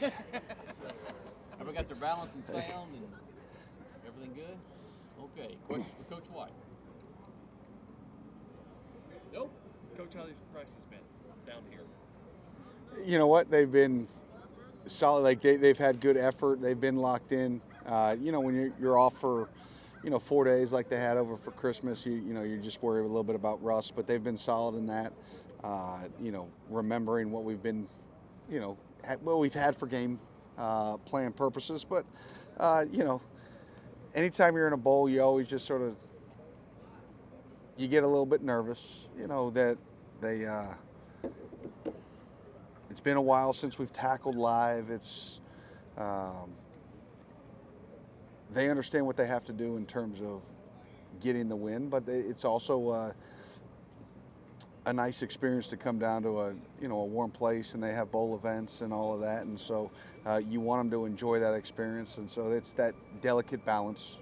Everybody got their balance and sound and everything good? Okay, question for Coach White. Nope. Coach, how's your practice been down here? You know what? They've been solid. Like they've had good effort. They've been locked in. When you're off for 4 days like they had over for Christmas, you just worry a little bit about rust. But they've been solid in that. Remembering what we've been, what we've had for game plan purposes. But anytime you're in a bowl, you always just sort of you get a little bit nervous. That they. It's been a while since we've tackled live. It's they understand what they have to do in terms of getting the win, but it's also a nice experience to come down to a warm place, and they have bowl events and all of that, and so you want them to enjoy that experience, and so it's that delicate balance,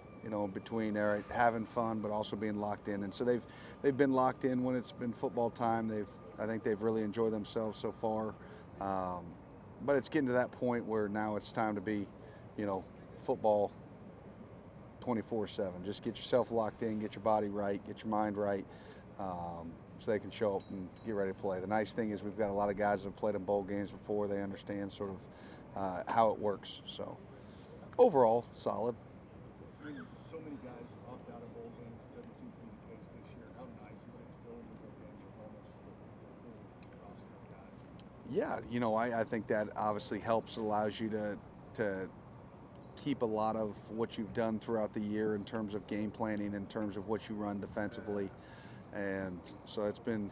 between having fun but also being locked in, and so they've been locked in when it's been football time. I think they've really enjoyed themselves so far. But it's getting to that point where now it's time to be, football 24/7. Just get yourself locked in, get your body right, get your mind right, so they can show up and get ready to play. The nice thing is we've got a lot of guys that have played in bowl games before. They understand sort of how it works. So overall, solid. So many guys opt out of bowl games. It doesn't seem to be the case this year. How nice is it to go into bowl games with almost full roster of guys? Yeah, I think that obviously helps. It allows you to keep a lot of what you've done throughout the year in terms of game planning, in terms of what you run defensively, and so that's been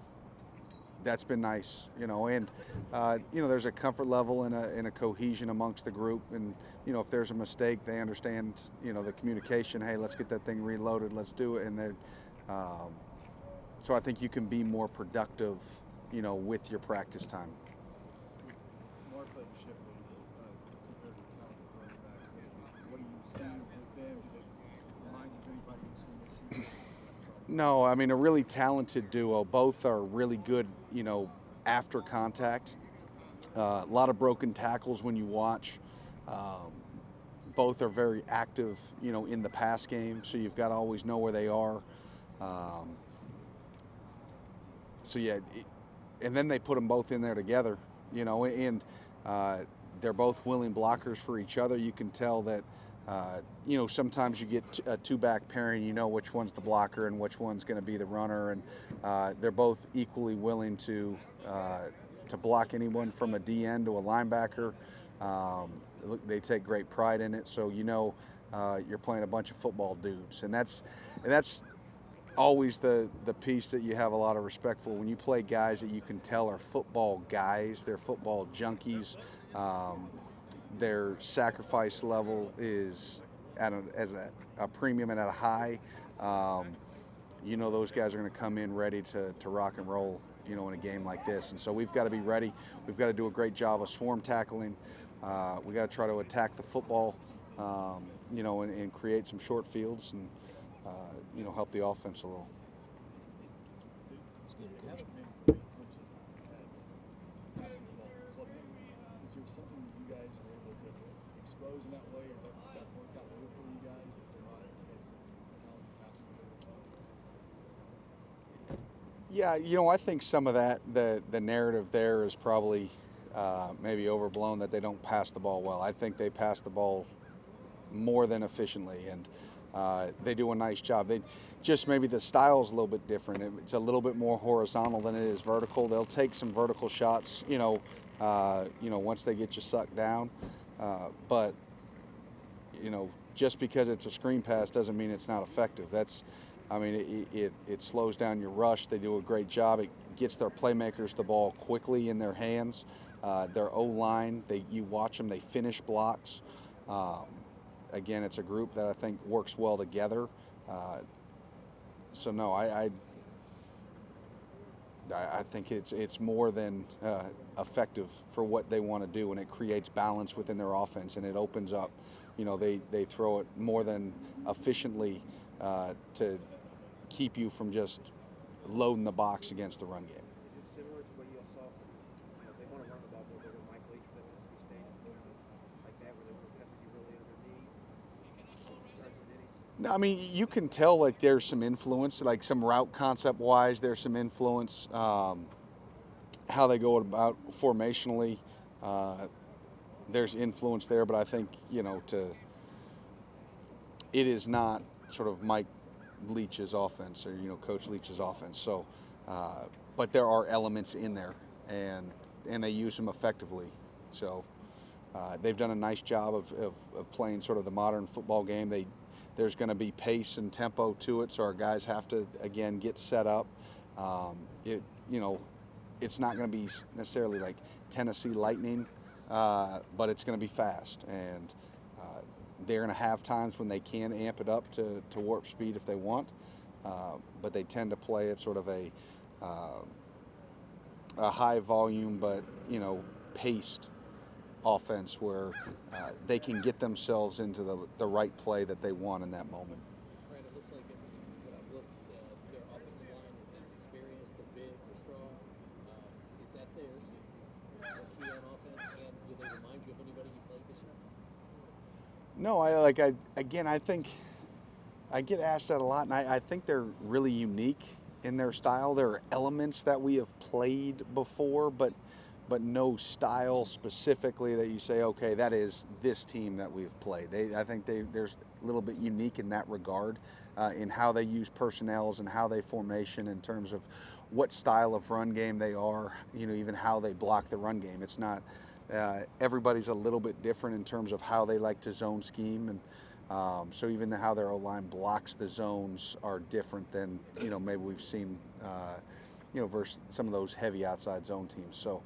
nice, and there's a comfort level and a cohesion amongst the group, and if there's a mistake, they understand the communication. Hey, let's get that thing reloaded, let's do it, and so I think you can be more productive, with your practice time. Mark played Shipley compared to talented running backs. What do you see with them? Do they remind you of anybody you've seen this year? No, I mean, a really talented duo. Both are really good, after contact. A lot of broken tackles when you watch. Both are very active, in the pass game, so you've got to always know where they are. And then they put them both in there together, and they're both willing blockers for each other. You can tell that, sometimes you get a two-back pairing, which one's the blocker and which one's going to be the runner, and they're both equally willing to block anyone from a DN to a linebacker. They take great pride in it, so you're playing a bunch of football dudes, and that's always the piece that you have a lot of respect for. When you play guys that you can tell are football guys, they're football junkies. Their sacrifice level is at a premium and at a high. Those guys are going to come in ready to rock and roll, in a game like this. And so we've got to be ready. We've got to do a great job of swarm tackling. We got to try to attack the football, and create some short fields and, help the offense a little. Is there something you guys are able to expose in that way? Is that work out well for you guys that they're not as talented passes as they Yeah, I think some of that, the narrative there is probably maybe overblown, that they don't pass the ball well. I think they pass the ball more than efficiently, and they do a nice job. They just, maybe the style's a little bit different. It's a little bit more horizontal than it is vertical. They'll take some vertical shots, once they get you sucked down. But just because it's a screen pass doesn't mean it's not effective. It slows down your rush. They do a great job. It gets their playmakers the ball quickly in their hands. Their O-line, you watch them, they finish blocks. Again, it's a group that I think works well together. I think it's more than effective for what they want to do, and it creates balance within their offense, and it opens up. They throw it more than efficiently to keep you from just loading the box against the run game. Is it similar to what you saw from, they want to run the ball more with Mike Leach with Mississippi State? No, I mean, you can tell like there's some influence, like some route concept wise, there's some influence. How they go about formationally, there's influence there, but I think, it is not sort of Mike Leach's offense or, Coach Leach's offense. So, but there are elements in there, and they use them effectively. So they've done a nice job of playing sort of the modern football game. There's going to be pace and tempo to it, so our guys have to, again, get set up. It's not going to be necessarily like Tennessee Lightning, but it's going to be fast. And they're going to have times when they can amp it up to warp speed if they want, but they tend to play at sort of a high volume but, paced offense where they can get themselves into the right play that they want in that moment. Right, it looks like when I've looked, their offensive line is experienced, they're big, they're strong. Is that their key on offense, and do they remind you of anybody you played this year? No, I think I get asked that a lot, and I think they're really unique in their style. There are elements that we have played before, but no style specifically that you say, okay, that is this team that we've played. I think they're a little bit unique in that regard, in how they use personnels and how they formation in terms of what style of run game they are, even how they block the run game. It's not, everybody's a little bit different in terms of how they like to zone scheme, and so even how their O-line blocks the zones are different than, maybe we've seen, versus some of those heavy outside zone teams. So,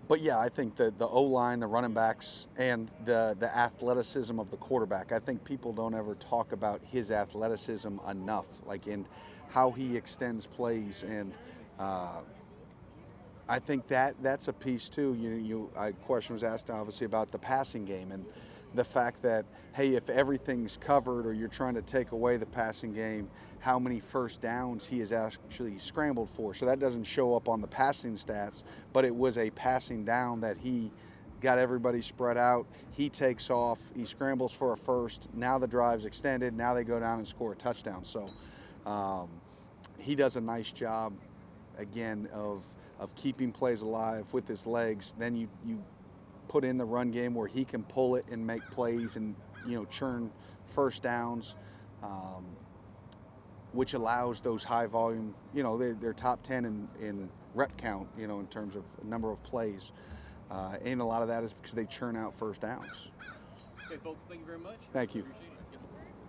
but yeah, I think the O-line, the running backs, and the athleticism of the quarterback. I think people don't ever talk about his athleticism enough, like in how he extends plays, and I think that's a piece too. A question was asked obviously about the passing game and the fact that, hey, if everything's covered or you're trying to take away the passing game, how many first downs he has actually scrambled for. So that doesn't show up on the passing stats, but it was a passing down that he got everybody spread out. He takes off, he scrambles for a first. Now the drive's extended. Now they go down and score a touchdown. So he does a nice job, again, of keeping plays alive with his legs. Then you put in the run game where he can pull it and make plays and, churn first downs, which allows those high volume, they're top 10 in rep count, in terms of number of plays. And a lot of that is because they churn out first downs. Okay, folks, thank you very much. Thank you. Appreciate it.